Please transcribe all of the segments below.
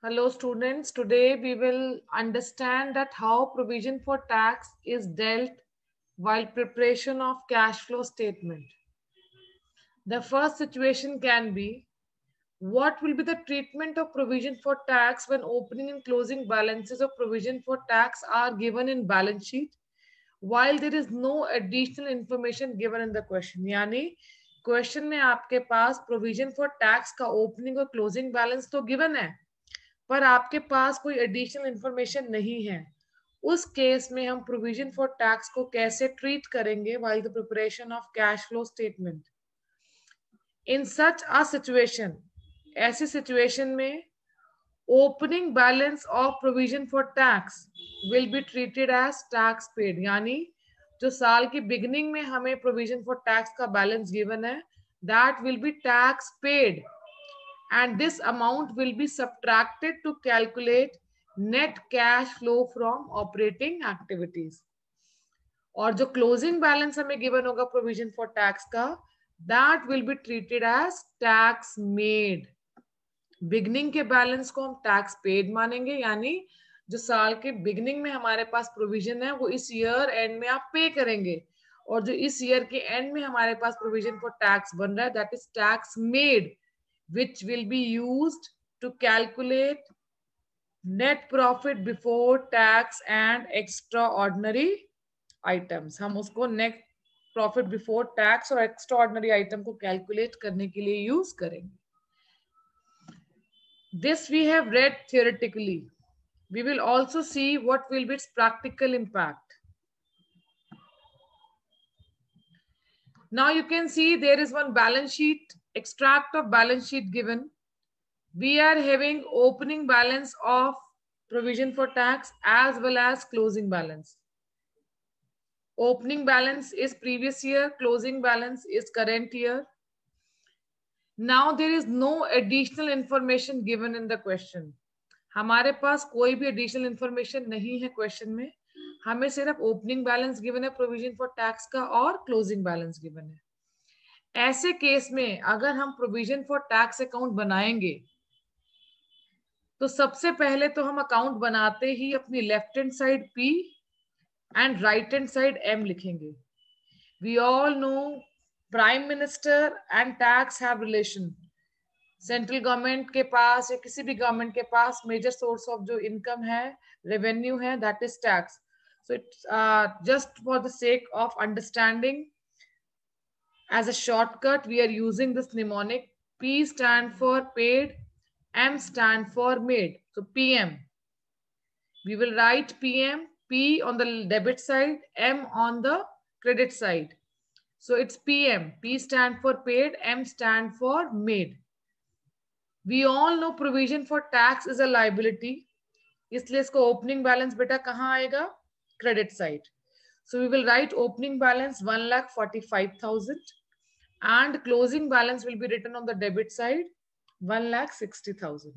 Hello students, today we will understand that how provision for tax is dealt while preparation of cash flow statement. The first situation can be, what will be the treatment of provision for tax when opening and closing balances of provision for tax are given in balance sheet while there is no additional information given in the question. यानी question में आपके पास provision for tax का opening और closing balance तो given है पर आपके पास कोई एडिशनल इंफॉर्मेशन नहीं है। उस केस में हम प्रोविजन फॉर टैक्स को कैसे ट्रीट करेंगे while the preparation of cash flow statement. In such a situation, ऐसी सिचुएशन में opening balance of provision for tax will be treated as tax paid, यानी जो साल की बिगिनिंग में हमें प्रोविजन फॉर टैक्स का बैलेंस गिवन है that will be tax paid and this amount will be subtracted to calculate net cash flow from operating activities. और जो क्लोजिंग बैलेंस हमें गिवन होगा प्रोविजन फॉर टैक्स का that will be treated as tax made. Beginning के balance को हम tax paid मानेंगे, यानी जो साल के बिगनिंग में हमारे पास प्रोविजन है वो इस ईयर एंड में आप पे करेंगे, और जो इस ईयर के एंड में हमारे पास प्रोविजन फॉर टैक्स बन रहा है that is tax made, which will be used to calculate net profit before tax and extraordinary items. हम उसको net profit before tax और extraordinary item को calculate करने के लिए use करेंगे. This we have read theoretically. We will also see what will be its practical impact. Now you can see there is one balance sheet, extract of balance sheet given. We are having opening balance of provision for tax as well as closing balance. Opening balance is previous year, closing balance is current year. Now there is no additional information given in the question. हमारे पास कोई भी additional information नहीं है question में, हमें सिर्फ opening balance given है provision for tax का और closing balance given है। ऐसे केस में अगर हम provision for tax account बनाएंगे तो सबसे पहले तो हम अकाउंट बनाते ही अपनी left hand side P and right hand side M लिखेंगे। We all know prime minister and tax have relation. Central government के पास या किसी भी गवर्नमेंट के पास मेजर सोर्स ऑफ जो इनकम है, रेवेन्यू है, that is tax. So it's just for the sake of understanding as a shortcut we are using this mnemonic. P stand for paid, M stand for made. So PM. We will write PM, P on the debit side, M on the credit side. So it's PM. P stand for paid, M stand for made. We all know provision for tax is a liability. इसलिए इसको opening balance बेटा कहाँ आएगा? Credit side. So we will write opening balance 1,45,000 and closing balance will be written on the debit side 1,60,000.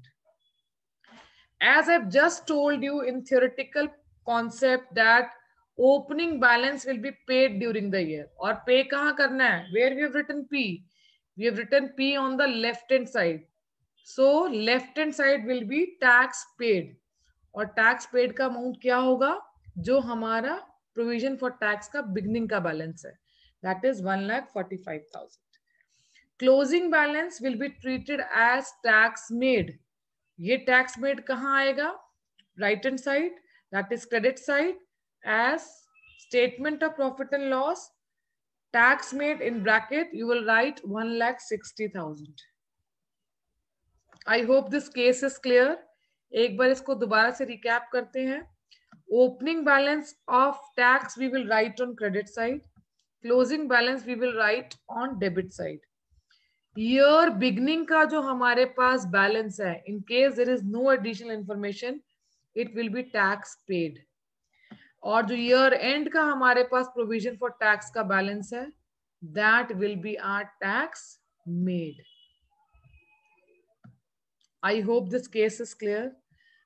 As I've just told you in theoretical concept that opening balance will be paid during the year. और pay कहाँ करना है? Where we have written P? We have written P on the left hand side. So left hand side will be tax paid. और tax paid का amount क्या होगा? जो हमारा provision for tax का beginning का balance है. That is 1,45,000. Closing balance will be treated as tax made. ये टैक्स मेड कहाँ आएगा? Right hand side, that is credit side as statement of profit and loss. Tax made in bracket you will write 1,60,000. I hope this case is clear. एक बार इसको दोबारा से recap करते हैं. Opening balance of tax we will write on credit side, closing balance we will write on debit side. Year beginning का जो हमारे पास बैलेंस है, in case there is no additional information, it will be tax paid. और जो year end का हमारे पास प्रोविजन फॉर टैक्स का बैलेंस है that will be our tax made. I hope this case is clear.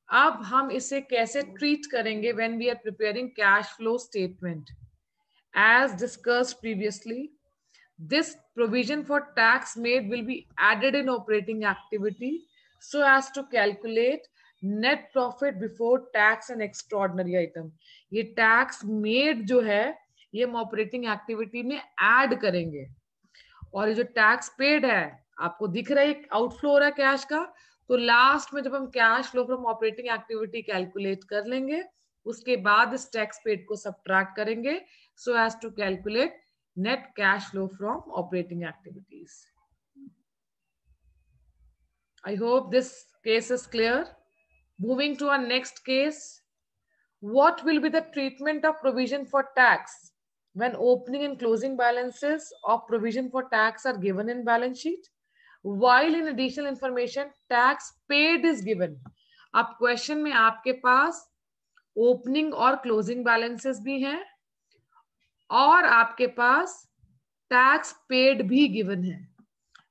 अब हम इसे कैसे ट्रीट करेंगे when we are preparing cash flow statement. As discussed previously, this provision for tax made will be added in operating activity so as to calculate net profit before tax and extraordinary item. ये tax made जो है ये हम operating activity में add करेंगे, और ये जो टैक्स पेड है आपको दिख रहा है आउटफ्लो हो रहा है कैश का, तो लास्ट में जब हम cash flow from operating activity calculate कर लेंगे उसके बाद इस टैक्स पेड को सब्ट्रैक्ट करेंगे so as to calculate net cash flow from operating activities. I hope this case is clear. Moving to our next case, what will be the treatment of provision for tax when opening and closing balances of provision for tax are given in balance sheet, while in additional information tax paid is given? अब question में आपके पास opening और closing balances भी हैं और आपके पास tax paid भी given है।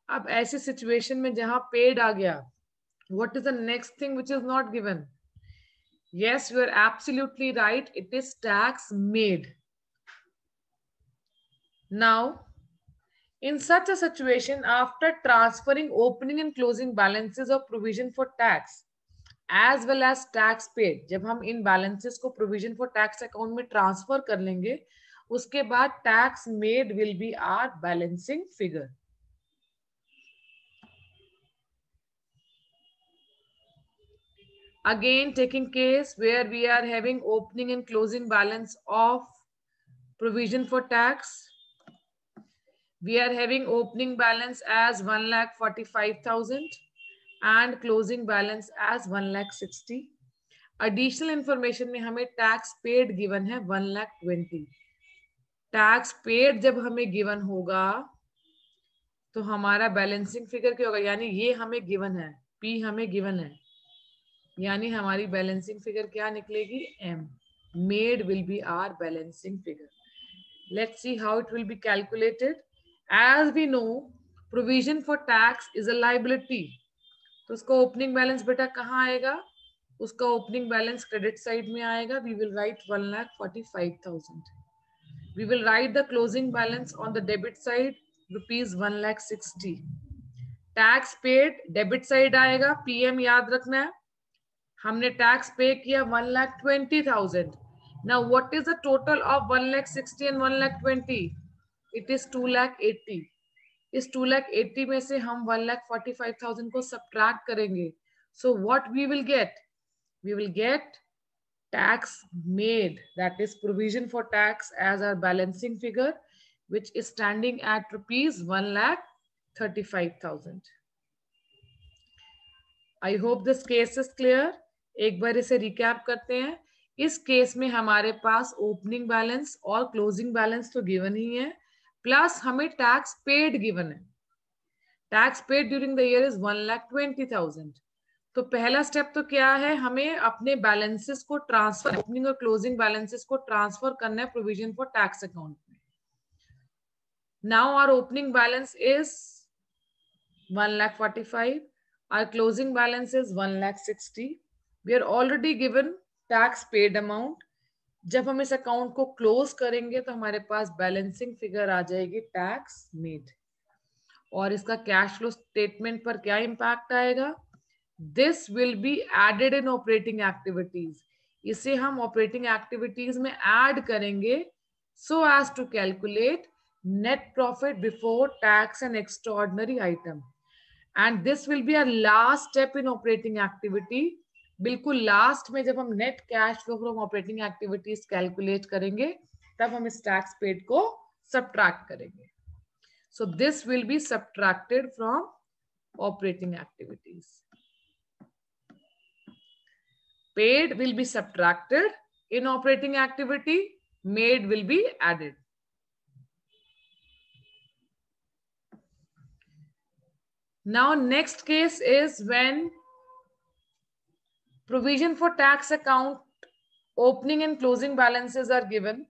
अब ऐसी सिचुएशन में जहां पेड आ गया, what is the next thing which is not given? Yes, you are absolutely right, it is tax made. Now in such a situation, after transferring opening and closing balances of provision for tax as well as tax paid, जब हम इन balances को provision for tax account में transfer कर लेंगे उसके बाद tax made will be our balancing figure. Again, taking case where we are having opening and closing balance of provision for tax. We are having opening balance as 1,45,000 and closing balance as 1,60,000. Additional information में हमें tax paid given है 1,20,000. Tax paid जब हमें given होगा तो हमारा balancing figure क्या होगा, यानी ये हमें गिवन है, P हमें गिवन है, यानी हमारी बैलेंसिंग फिगर क्या निकलेगी, M. Made will be our balancing figure. Let's see how it will be calculated. As we know, provision for tax is a liability. तो उसका ओपनिंग बैलेंस बेटा कहाँ आएगा, उसका ओपनिंग बैलेंस क्रेडिट साइड में आएगा. We will write 1,45,000. We will write the closing balance on the debit side rupees 1,60,000. Tax paid debit side आएगा, PM याद रखना है. हमने टैक्स पे किया 1,20,000. Now what is the total of 1,60,000 and 1,20,000? It is 2,80,000. इस 2,80,000 में से हम 1,45,000 को सब्ट्रैक्ट करेंगे. So what we will get? We will get tax made, that is provision for tax, as our balancing figure, which is standing at rupees 1,35,000. I hope this case is clear. एक बार इसे recap करते हैं. इस case में हमारे पास opening balance और closing balance तो given ही है, प्लस हमें टैक्स पेड गिवन है. Tax paid during the year is 1,20,000. तो पहला स्टेप तो क्या है, हमें अपने बैलेंसेस को ट्रांसफर, ओपनिंग और क्लोजिंग बैलेंसेस को ट्रांसफर करना है प्रोविजन फॉर टैक्स अकाउंट में. Now our opening balance is 1,45,000. Our closing balance is 1,60,000. We are already given tax paid amount. जब हम इस अकाउंट को क्लोज करेंगे तो हमारे पास बैलेंसिंग फिगर आ जाएगी टैक्स मेड. और इसका कैश फ्लो स्टेटमेंट पर क्या इंपैक्ट आएगा, this will be added in operating activities. इसे हम ऑपरेटिंग एक्टिविटीज में ऐड करेंगे so as to calculate net profit before tax and extraordinary item. And this will be a last step in operating activity. बिल्कुल last में जब हम net cash flow from operating activities calculate करेंगे तब हम इस टैक्स पेड को subtract करेंगे. So this will be subtracted from operating activities. Paid will be subtracted in operating activity, made will be added. Now next case is when provision for tax account opening and closing balances are given.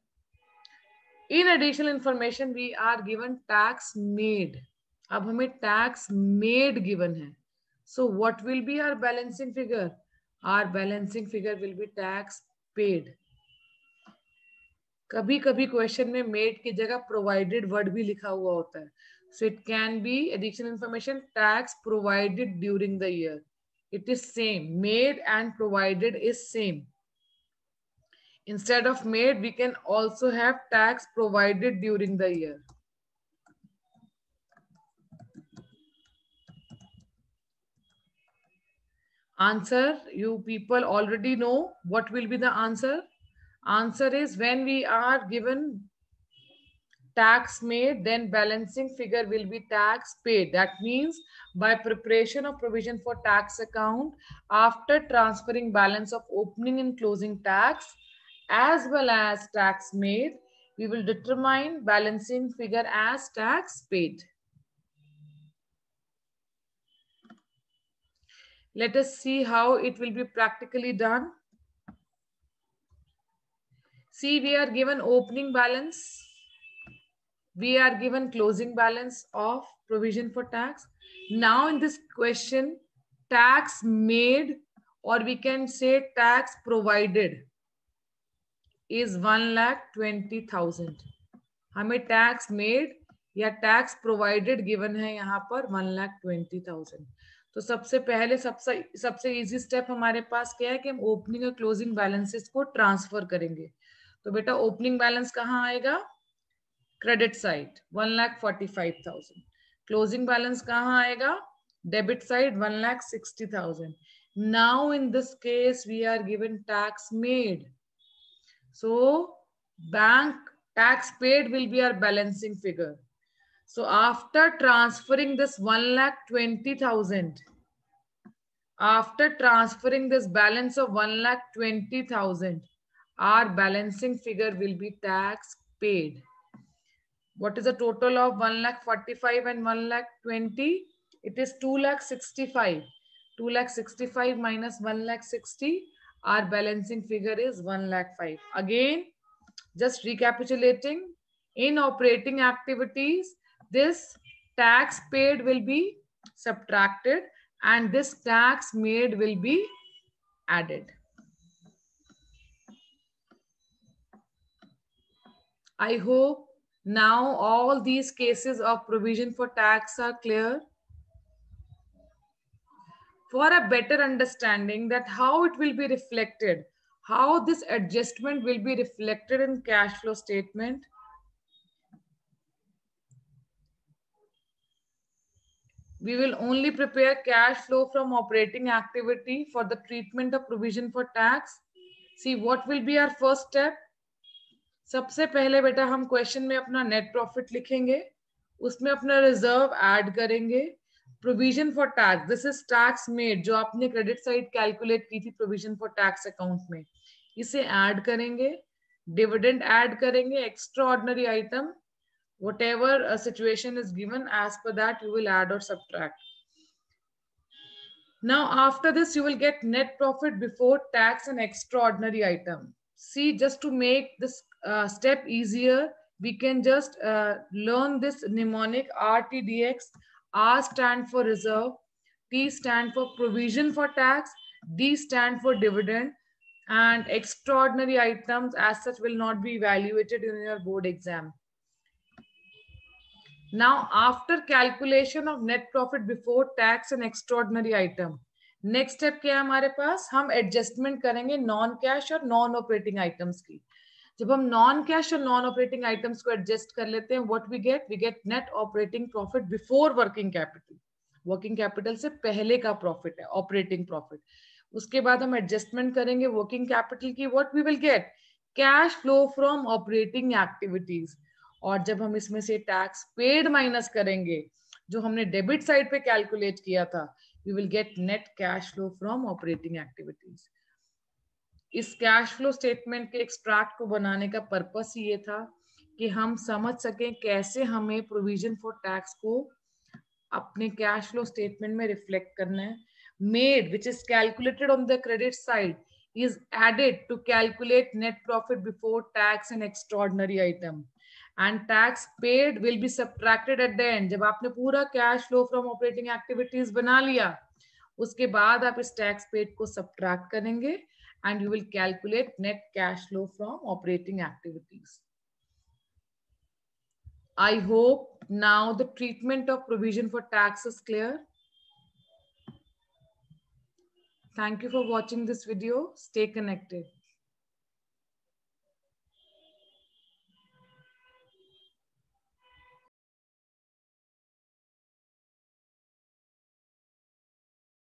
In additional information we are given tax made. अब हमें tax made given है. So what will be our balancing figure? Our balancing figure will be tax paid. कभी कभी question में made की जगह provided word भी लिखा हुआ होता है. So it can be additional information tax provided during the year. It is same. Made and provided is same. Instead of made, we can also have tax provided during the year. Answer, you people already know what will be the answer. Answer is when we are given tax made, then balancing figure will be tax paid. That means by preparation of provision for tax account, after transferring balance of opening and closing tax as well as tax made, we will determine balancing figure as tax paid. Let us see how it will be practically done. See, we are given opening balance. We are given closing balance of provision for tax. Now in this question, tax made, or we can say tax provided, is 1,20,000. हमें tax made या tax provided given है यहाँ पर 1,20,000. तो सबसे पहले सबसे easy step हमारे पास क्या है कि हम ओपनिंग और क्लोजिंग बैलेंसेस को ट्रांसफर करेंगे. तो बेटा ओपनिंग बैलेंस कहाँ आएगा? Credit side 1,45,000. क्लोजिंग बैलेंस कहाँ आएगा? Debit side 1,60,000. Now in this case we are given tax made. So bank tax paid will be our balancing figure. So after transferring this 1,20,000, after transferring this balance of 1,20,000, our balancing figure will be tax paid. What is the total of 1,45,000 and 1,20,000? It is 2,65,000. 2,65,000 minus 1,60,000. Our balancing figure is 1,05,000. Again, just recapitulating, in operating activities, this tax paid will be subtracted and this tax made will be added. I hope now all these cases of provision for tax are clear. For a better understanding that how it will be reflected, how this adjustment will be reflected in cash flow statement, we will only prepare cash flow from operating activity for the treatment of provision for tax. See, what will be our first step? सबसे पहले बेटा हम question में अपना net profit लिखेंगे, उसमें अपना reserve add करेंगे. Provision for tax, this is tax made, जो आपने क्रेडिट साइड कैलकुलेट की थी प्रोविजन फॉर टैक्स अकाउंट में, इसे ऐड करेंगे. डिविडेंड ऐड करेंगे. Extra ordinary item, whatever a situation is given, as per that you will add or subtract. Now after this you will get net profit before tax and extraordinary item. See, just to make this step easier, we can just learn this mnemonic RTDX. R stand for reserve, T stand for provision for tax, D stand for dividend, and extraordinary items as such will not be evaluated in your board exam. Now, after calculation of net profit before tax and extraordinary item, next step क्या है हमारे पास? हम adjustment करेंगे non cash और non operating items की. जब हम non cash और नॉन ऑपरेटिंग आइटम्स को एडजस्ट कर लेते हैं, what we get net operating profit before working capital. Working capital से पहले का प्रॉफिट है ऑपरेटिंग प्रॉफिट. उसके बाद हम एडजस्टमेंट करेंगे वर्किंग कैपिटल की. What we will get? Cash flow from operating activities. और जब हम इसमें से टैक्स पेड माइनस करेंगे जो हमने डेबिट साइड पे कैलकुलेट किया था, we will get net cash flow from operating activities. इस कैश फ्लो स्टेटमेंट के एक्सट्रैक्ट को बनाने का पर्पस ये था कि हम समझ सकें कैसे हमें प्रोविजन फॉर टैक्स को अपने कैश फ्लो स्टेटमेंट में रिफ्लेक्ट करना है. Made which is calculated on the credit side is added to calculate net profit before tax and extraordinary item, and tax paid will be subtracted at the end. जब आपने पूरा cash flow from operating activities बना लिया, उसके बाद आप इस tax paid को subtract करेंगे and you will calculate net cash flow from operating activities. I hope now the treatment of provision for tax is clear. Thank you for watching this video. Stay connected.